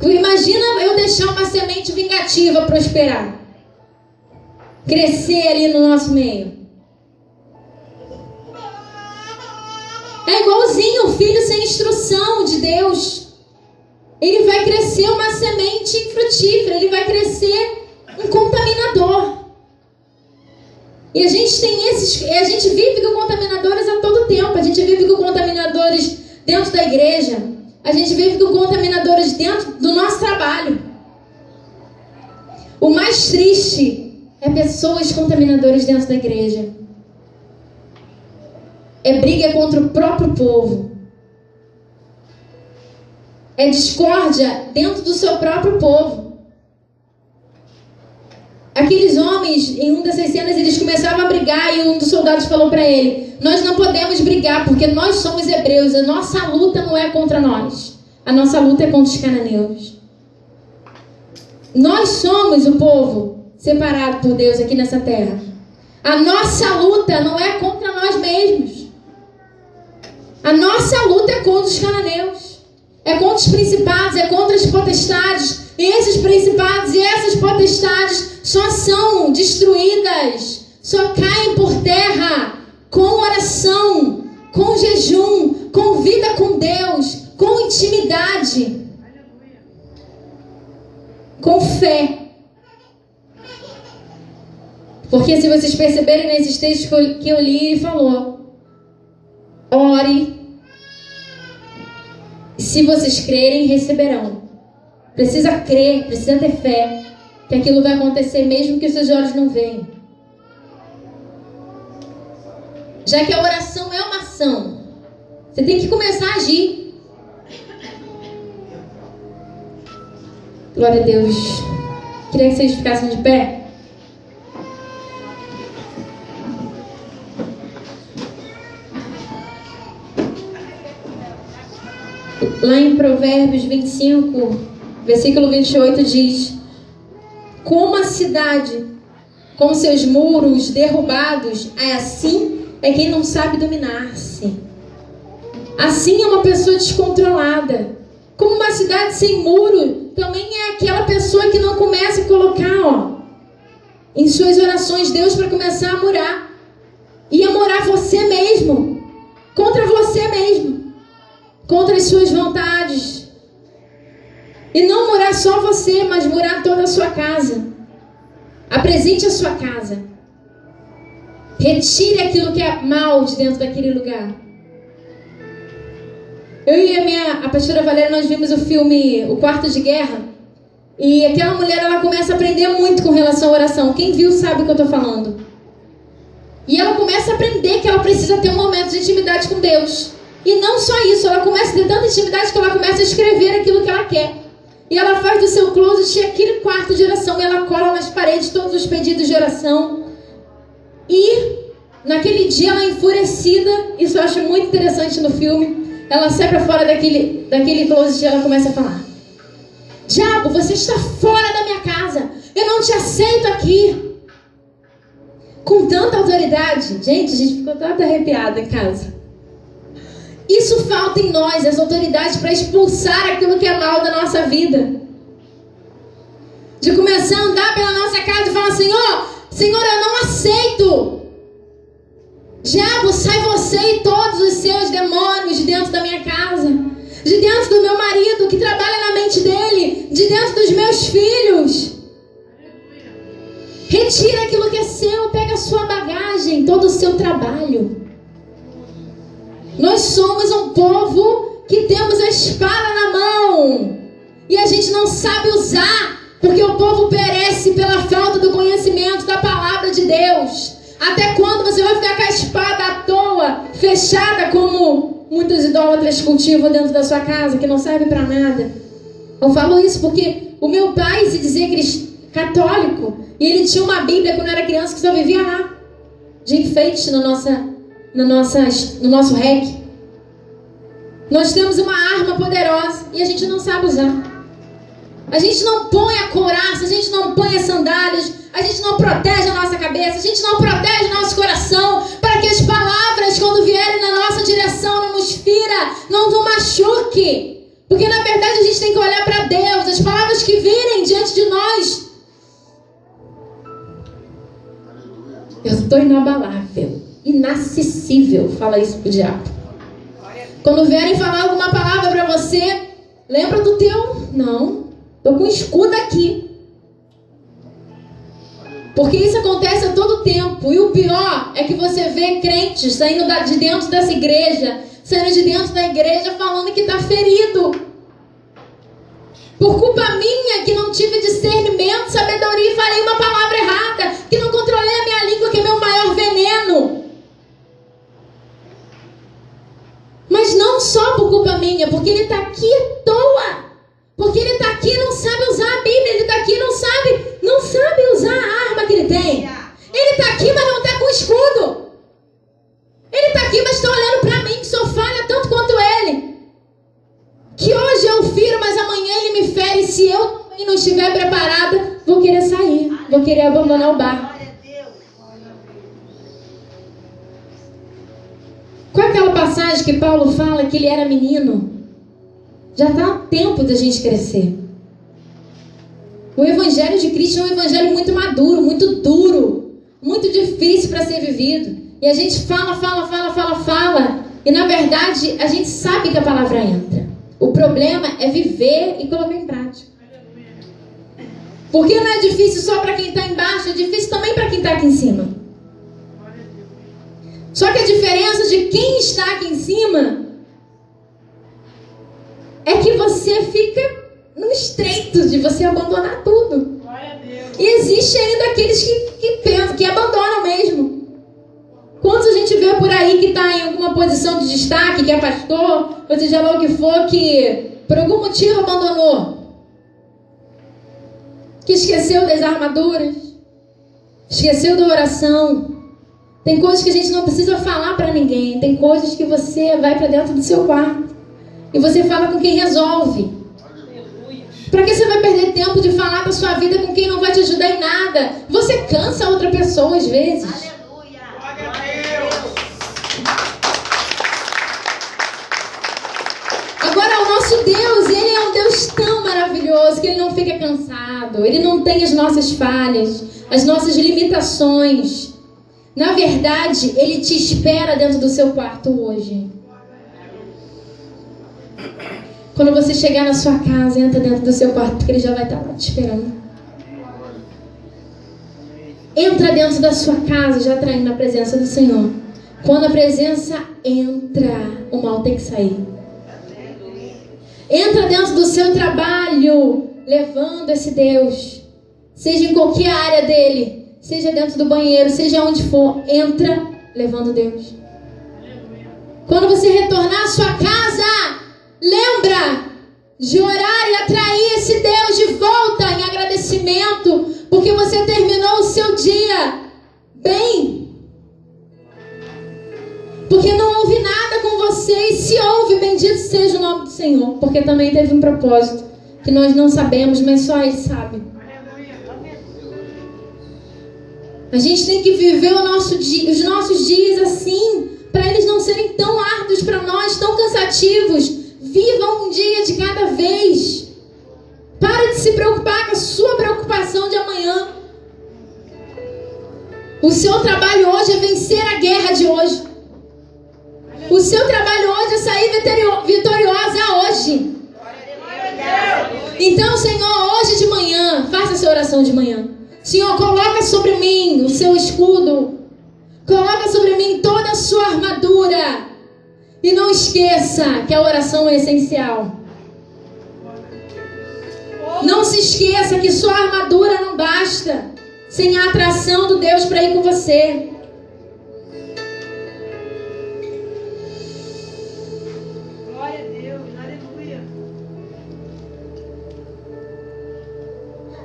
Imagina eu deixar uma semente vingativa prosperar. crescer ali no nosso meio. É igualzinho o filho sem instrução de Deus. Ele vai crescer uma semente infrutífera, ele vai crescer um contaminador. E a gente vive com contaminadores a todo tempo. A gente vive com contaminadores dentro da igreja. A gente vive com contaminadores dentro do nosso trabalho. O mais triste é pessoas contaminadoras dentro da igreja. É briga contra o próprio povo. É discórdia dentro do seu próprio povo. Aqueles homens, em uma dessas cenas, eles começavam a brigar e um dos soldados falou para ele: nós não podemos brigar porque nós somos hebreus, a nossa luta não é contra nós, a nossa luta é contra os cananeus. Nós somos o povo separado por Deus aqui nessa terra. A nossa luta não é contra nós mesmos. A nossa luta é contra os cananeus, é contra os principados, é contra as potestades. E esses principados e essas potestades só são destruídas, só caem por terra com oração, com jejum, com vida com Deus, com intimidade, com fé. Porque se vocês perceberem nesses textos que eu li, ele falou: ore, se vocês crerem, receberão. Precisa crer, precisa ter fé que aquilo vai acontecer mesmo que os seus olhos não veem. Já que a oração é uma ação, você tem que começar a agir. Glória a Deus. Queria que vocês ficassem de pé. Lá em Provérbios 25, versículo 28 diz: como a cidade com seus muros derrubados, assim é quem não sabe dominar-se. Assim é uma pessoa descontrolada. Como uma cidade sem muro, também é aquela pessoa que não começa a colocar em suas orações Deus para começar a morar. E a morar você mesmo, contra você mesmo, contra as suas vontades. E não morar só você, mas morar toda a sua casa. Apresente a sua casa. Retire aquilo que é mal de dentro daquele lugar. Eu e a pastora Valéria, nós vimos o filme O Quarto de Guerra. E aquela mulher, ela começa a aprender muito com relação à oração. Quem viu sabe o que eu estou falando. E ela começa a aprender que ela precisa ter um momento de intimidade com Deus. E não só isso, ela começa a ter tanta intimidade que ela começa a escrever aquilo que ela quer. E ela faz do seu closet aquele quarto de oração. E ela cola nas paredes todos os pedidos de oração. E naquele dia ela enfurecida, isso eu acho muito interessante no filme, ela sai para fora daquele closet e ela começa a falar: diabo, você está fora da minha casa, eu não te aceito aqui. Com tanta autoridade. Gente, a gente ficou toda arrepiada em casa. Isso falta em nós, as autoridades, para expulsar aquilo que é mal da nossa vida. De começar a andar pela nossa casa e falar: Senhor, eu não aceito. Diabo, sai você e todos os seus demônios de dentro da minha casa, de dentro do meu marido que trabalha na mente dele, de dentro dos meus filhos. Retira aquilo que é seu, pega a sua bagagem, todo o seu trabalho. Nós somos um povo que temos a espada na mão e a gente não sabe usar, porque o povo perece pela falta do conhecimento da palavra de Deus. Até quando você vai ficar com a espada à toa, fechada, como muitos idólatras cultivam dentro da sua casa, que não serve para nada? Eu falo isso porque o meu pai se dizia católico, e ele tinha uma Bíblia quando era criança que só vivia lá, de enfeite no nosso REC. Nós temos uma arma poderosa e a gente não sabe usar. A gente não põe a couraça, a gente não põe as sandálias, a gente não protege a nossa cabeça, a gente não protege o nosso coração, para que as palavras, quando vierem na nossa direção, não nos fira, não nos machuque. Porque na verdade a gente tem que olhar para Deus. As palavras que virem diante de nós Eu estou inabalável, inacessível. Fala isso pro diabo. Quando vierem falar alguma palavra para você, lembra do teu? Não, estou com um escudo aqui. Porque isso acontece a todo tempo. E o pior é que você vê crentes saindo de dentro dessa igreja, saindo de dentro da igreja falando que está ferido. Por culpa minha, que não tive discernimento, sabedoria e falei uma palavra errada, que não controlei a minha língua, que é meu maior veneno. Mas não só por culpa minha, porque ele está aqui à toa. Porque ele está aqui e não sabe usar a Bíblia. Ele está aqui e não sabe usar a arma que ele tem. Ele está aqui, mas não está com escudo. Ele está aqui, mas está olhando para mim, que sou falha tanto quanto ele. Que hoje eu firo, mas amanhã ele me fere. E se eu também não estiver preparada, vou querer sair. Vou querer abandonar o barco. Qual é aquela passagem que Paulo fala que ele era menino? Já está tempo da gente crescer. O evangelho de Cristo é um evangelho muito maduro, muito duro, muito difícil para ser vivido. E a gente fala. E na verdade, a gente sabe que a palavra entra. O problema é viver e colocar em prática. Porque não é difícil só para quem está embaixo, é difícil também para quem está aqui em cima. Só que a diferença de quem está aqui em cima é que você fica no estreito de você abandonar tudo. E existe ainda aqueles que pensam, que abandonam mesmo. Quantos a gente vê por aí que está em alguma posição de destaque, que é pastor, ou seja lá o que for, que por algum motivo abandonou? Que esqueceu das armaduras, esqueceu da oração. Tem coisas que a gente não precisa falar para ninguém. Tem coisas que você vai para dentro do seu quarto e você fala com quem resolve. Para que você vai perder tempo de falar da sua vida com quem não vai te ajudar em nada? Você cansa a outra pessoa às vezes. Aleluia. Agora o nosso Deus, Ele é um Deus tão maravilhoso que Ele não fica cansado. Ele não tem as nossas falhas, as nossas limitações. Na verdade, Ele te espera dentro do seu quarto hoje. Quando você chegar na sua casa, entra dentro do seu quarto, porque Ele já vai estar lá te esperando. Entra dentro da sua casa, já atraindo a presença do Senhor. Quando a presença entra, o mal tem que sair. Entra dentro do seu trabalho, levando esse Deus. Seja em qualquer área dele. Seja dentro do banheiro, seja onde for, entra levando Deus. Quando você retornar à sua casa, lembra de orar e atrair esse Deus de volta em agradecimento, porque você terminou o seu dia bem. Porque não houve nada com você, e se houve, bendito seja o nome do Senhor, porque também teve um propósito que nós não sabemos, mas só Ele sabe. A gente tem que viver os nossos dias assim, para eles não serem tão árduos para nós, tão cansativos. Viva um dia de cada vez. Para de se preocupar com a sua preocupação de amanhã. O seu trabalho hoje é vencer a guerra de hoje. O seu trabalho hoje é sair vitoriosa hoje. Então, Senhor, hoje de manhã, faça essa oração de manhã. Senhor, coloca sobre mim o seu escudo. Coloca sobre mim toda a sua armadura. E não esqueça que a oração é essencial. Não se esqueça que sua armadura não basta sem a atração do Deus para ir com você. Glória a Deus, aleluia.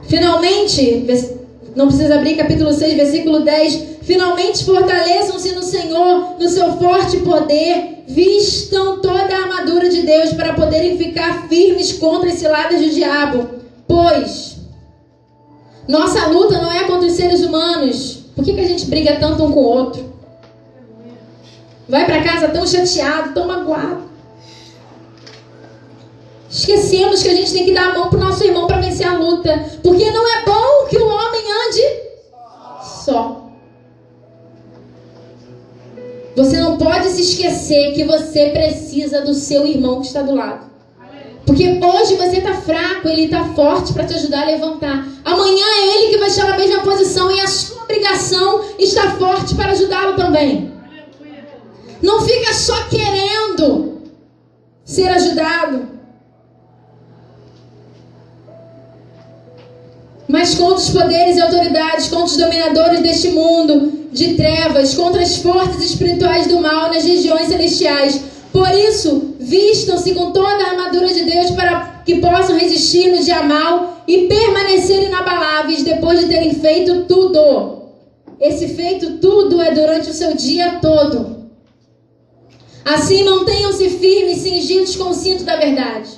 Finalmente, não precisa abrir, capítulo 6, versículo 10. Finalmente fortaleçam-se no Senhor, no seu forte poder. Vistam toda a armadura de Deus para poderem ficar firmes contra as ciladas do diabo. Pois nossa luta não é contra os seres humanos. Por que a gente briga tanto um com o outro? Vai para casa tão chateado, tão magoado. Esquecemos que a gente tem que dar a mão para o nosso irmão para vencer a luta. Porque não é bom que o homem ande só. se esquecer que você precisa do seu irmão que está do lado. Porque hoje você está fraco, ele está forte para te ajudar a levantar. Amanhã é ele que vai estar na mesma posição e a sua obrigação está forte para ajudá-lo também. Não fica só querendo ser ajudado, mas contra os poderes e autoridades, contra os dominadores deste mundo de trevas, contra as forças espirituais do mal nas regiões celestiais. Por isso, vistam-se com toda a armadura de Deus para que possam resistir no dia mal e permanecer inabaláveis depois de terem feito tudo. Esse feito tudo é durante o seu dia todo. Assim, mantenham-se firmes, cingidos com o cinto da verdade,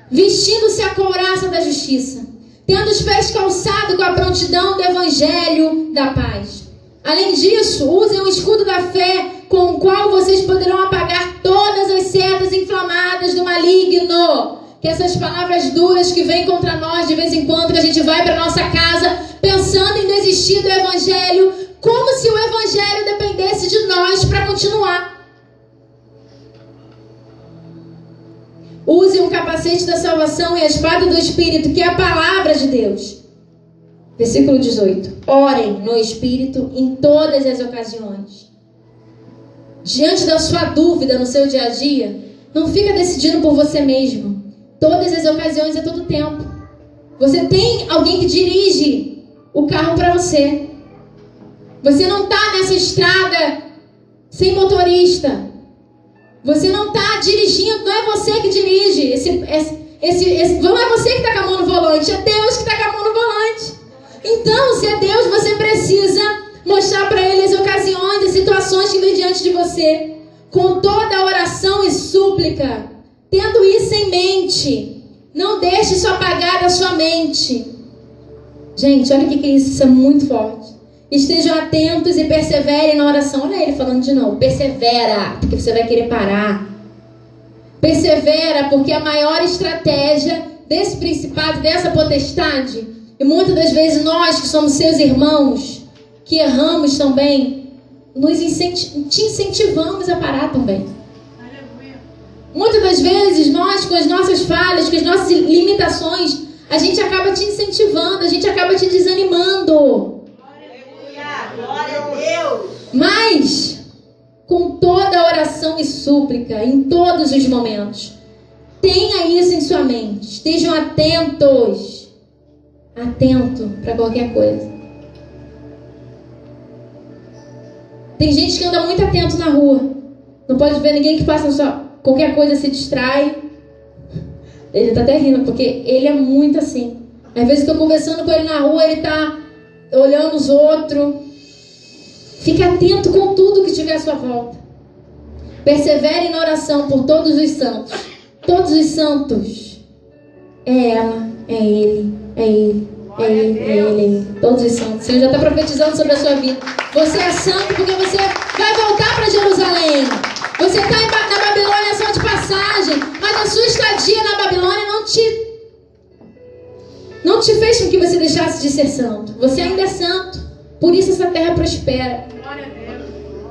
vestindo-se a couraça da justiça, tendo os pés calçados com a prontidão do evangelho da paz. Além disso, usem o escudo da fé, com o qual vocês poderão apagar todas as setas inflamadas do maligno. Que essas palavras duras que vêm contra nós de vez em quando, que a gente vai para nossa casa pensando em desistir do evangelho, como se o evangelho dependesse de nós para continuar. Use o capacete da salvação e a espada do Espírito, que é a palavra de Deus. Versículo 18. Orem no Espírito em todas as ocasiões. Diante da sua dúvida no seu dia a dia, não fica decidindo por você mesmo. Todas as ocasiões é todo tempo. Você tem alguém que dirige o carro para você. Você não está nessa estrada sem motorista. Você não está dirigindo, não é você que dirige. Não é você que está com a mão no volante, é Deus que está com a mão no volante. Então, se é Deus, você precisa mostrar para Ele as ocasiões, as situações que vêm diante de você, com toda a oração e súplica, tendo isso em mente. Não deixe isso apagar da sua mente. Gente, olha o que é isso, isso é muito forte. Estejam atentos e perseverem na oração. Olha ele falando de novo. Persevera, porque você vai querer parar. Persevera, porque a maior estratégia desse principado, dessa potestade, e muitas das vezes nós que somos seus irmãos, que erramos também, te incentivamos a parar também. Muitas das vezes nós, com as nossas falhas, com as nossas limitações, a gente acaba te incentivando, a gente acaba te desanimando. Glória a Deus. Mas, com toda a oração e súplica, em todos os momentos, tenha isso em sua mente. Estejam atentos. Atento para qualquer coisa. Tem gente que anda muito atento na rua. Não pode ver ninguém que passa só. Qualquer coisa se distrai. Ele tá até rindo, porque ele é muito assim. Às vezes eu tô conversando com ele na rua, ele tá olhando os outros. Fique atento com tudo que estiver à sua volta. Persevere na oração por todos os santos. Todos os santos. É ela, é ele, é ele, é ele, é ele, é ele. Todos os santos. O Senhor já está profetizando sobre a sua vida. Você é santo porque você vai voltar para Jerusalém. Você está na Babilônia só de passagem, mas a sua estadia na Babilônia não te fez com que você deixasse de ser santo. Você ainda é santo. Por isso essa terra prospera.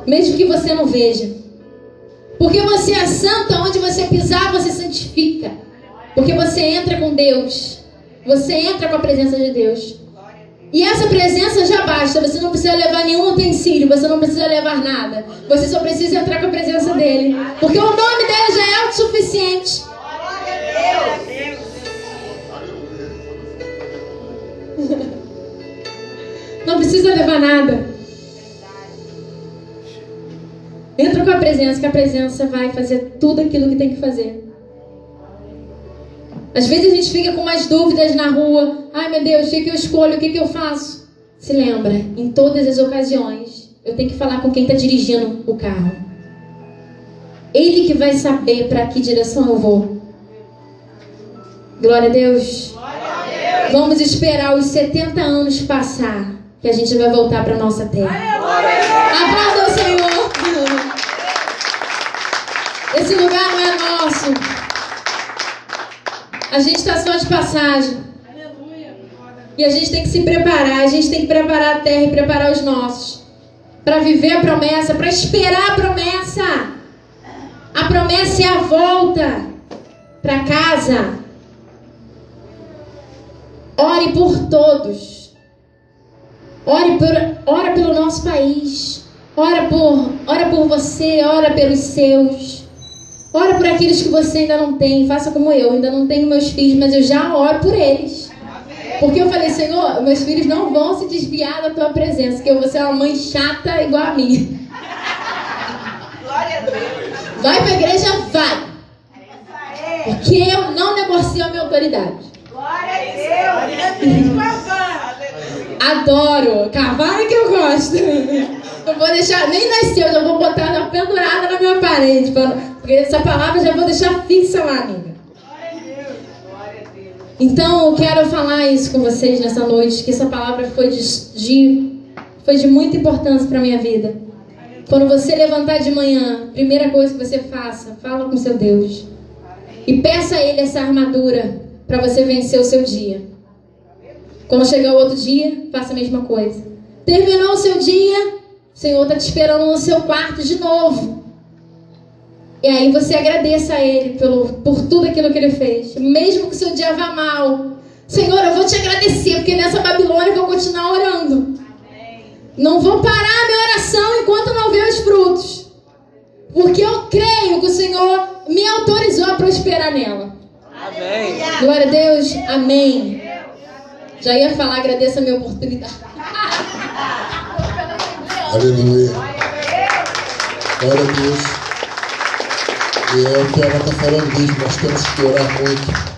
Mesmo que você não veja. Porque você é santo, onde você pisar, você santifica. Porque você entra com Deus. Você entra com a presença de Deus. E essa presença já basta. Você não precisa levar nenhum utensílio. Você não precisa levar nada. Você só precisa entrar com a presença dele. Porque o nome dele já é autossuficiente. Não precisa levar nada. Entra com a presença, que a presença vai fazer tudo aquilo que tem que fazer. Às vezes a gente fica com mais dúvidas na rua. Ai meu Deus, o que eu escolho? O que eu faço? Se lembra, em todas as ocasiões, eu tenho que falar com quem está dirigindo o carro. Ele que vai saber para que direção eu vou. Glória a Deus. Vamos esperar os 70 anos passar, que a gente vai voltar para nossa terra. Aplauda o Senhor. Esse lugar não é nosso. A gente está só de passagem. E a gente tem que se preparar. A gente tem que preparar a terra e preparar os nossos. para viver a promessa, para esperar a promessa. A promessa é a volta para casa. Ore por todos. Ora pelo nosso país. Ora por você, ora pelos seus. Ora por aqueles que você ainda não tem. Faça como eu ainda não tenho meus filhos, mas eu já oro por eles. Porque eu falei, Senhor, meus filhos não vão se desviar da tua presença, que eu vou ser uma mãe chata igual a minha. Glória a Deus. Vai pra igreja, vai. Porque eu não negocio a minha autoridade. Glória a Deus. Adoro. Cavalo que eu gosto. Eu vou deixar, nem nasceu, eu vou botar ela pendurada na minha parede. Porque essa palavra eu já vou deixar fixa lá, amiga. Então eu quero falar isso com vocês nessa noite, que essa palavra foi de muita importância para a minha vida. Quando você levantar de manhã, a primeira coisa que você faça, fala com seu Deus. E peça a Ele essa armadura para você vencer o seu dia. Quando chegar o outro dia, faça a mesma coisa. Terminou o seu dia, o Senhor está te esperando no seu quarto de novo. E aí você agradeça a Ele por tudo aquilo que Ele fez. Mesmo que o seu dia vá mal. Senhor, eu vou te agradecer, porque nessa Babilônia eu vou continuar orando. Não vou parar a minha oração enquanto não ver os frutos. Porque eu creio que o Senhor me autorizou a prosperar nela. Amém. Glória a Deus. Amém. Já ia falar, agradeço a minha oportunidade. Aleluia. Glória a Deus. E é o que ela está falando mesmo, nós temos que orar muito.